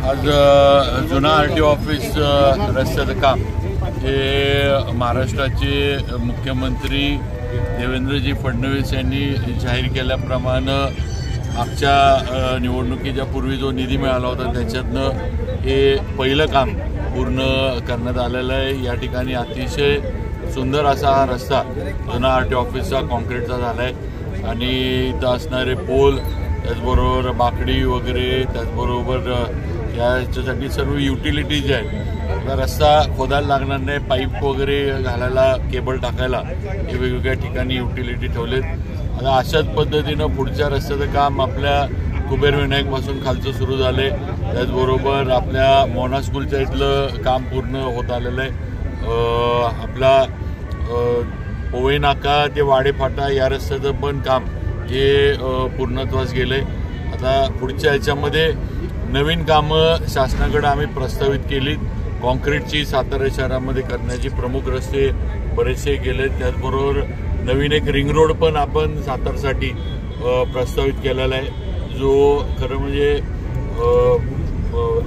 आज जुना RTO office रस्त्याचं काम हे महाराष्ट्राचे मुख्यमंत्री देवेंद्रजी फडणवीस यांनी जाहीर केल्याप्रमाणे मागच्या निवडणुकीच्या पूर्वी जो निधी मिळाला होता त्याच्यातनं हे पहिलं काम पूर्ण करण्यात आलेलं आहे। या ठिकाणी अतिशय सुंदर असा हा रस्ता जुना RTO ऑफिसचा कॉन्क्रीटचा झाला आहे आणि इथं असणारे पोल त्याचबरोबर बाकडी वगैरे त्याचबरोबर याच्यासाठी सर्व युटिलिटीज आहेत। रस्ता खोदायला लागणार नाही, पाईप वगैरे घालायला केबल टाकायला हे वेगवेगळ्या ठिकाणी युटिलिटी ठेवलेत। आता अशाच पद्धतीनं पुढच्या रस्त्याचं काम आपल्या कुबेर विनायकपासून खालचं सुरू झाले, त्याचबरोबर आपल्या मोना स्कूलच्या इथलं काम पूर्ण होत आलेलं आहे। आपला पोवई नाका ते वाडेफाटा या रस्त्याचं पण काम हे पूर्णत्वास गेले। आता पुढच्या ह्याच्यामध्ये नवीन कामं शासनाकडे आम्ही प्रस्तावित केली। कॉन्क्रीटची सातारा शहरामध्ये करण्याची प्रमुख रस्ते बरेचसे गेले, त्याचबरोबर नवीन एक रिंग रोड पण आपण सातारसाठी प्रस्तावित केलेला आहे, जो खरं म्हणजे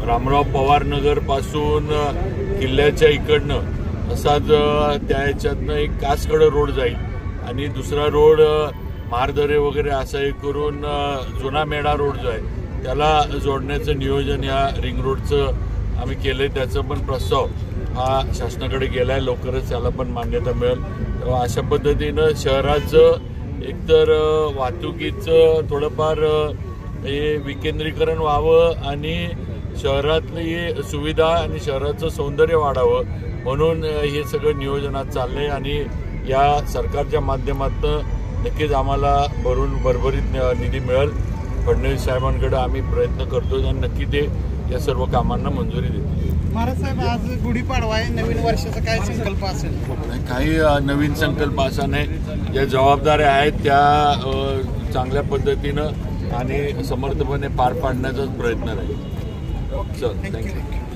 रामराव पवार नगरपासून किल्ल्याच्या इकडनं असाच त्या ह्याच्यातनं एक कासकडं रोड जाईल आणि दुसरा रोड मारदरे वगैरे असं हे करून जुना मेढा रोड जो आहे त्याला जोडण्याचं नियोजन या रिंग रोडचं आम्ही केलं आहे। त्याचं पण प्रस्ताव हा शासनाकडे गेला आहे, लवकरच त्याला पण मान्यता मिळेल। तेव्हा अशा पद्धतीनं शहराचं एकतर वाहतुकीचं थोडंफार हे विकेंद्रीकरण व्हावं आणि शहरातली सुविधा आणि शहराचं सौंदर्य वाढावं म्हणून हे सगळं नियोजनात चाललं आहे आणि या सरकारच्या माध्यमातून नक्कीच आम्हाला भरभरीत निधी मिळेल। फडणवीस साहेबांकडे आम्ही प्रयत्न करतो आणि नक्की ते या सर्व कामांना मंजुरी देतील। महाराज साहेब, आज गुढीपाडवा आहे, नवीन वर्षाचा काय संकल्प असेल? काही नवीन संकल्प असा नाही, ज्या जबाबदाऱ्या आहेत त्या चांगल्या पद्धतीनं आणि समर्थपणे पार पाडण्याचाच प्रयत्न राहील। चल, थँक्यू।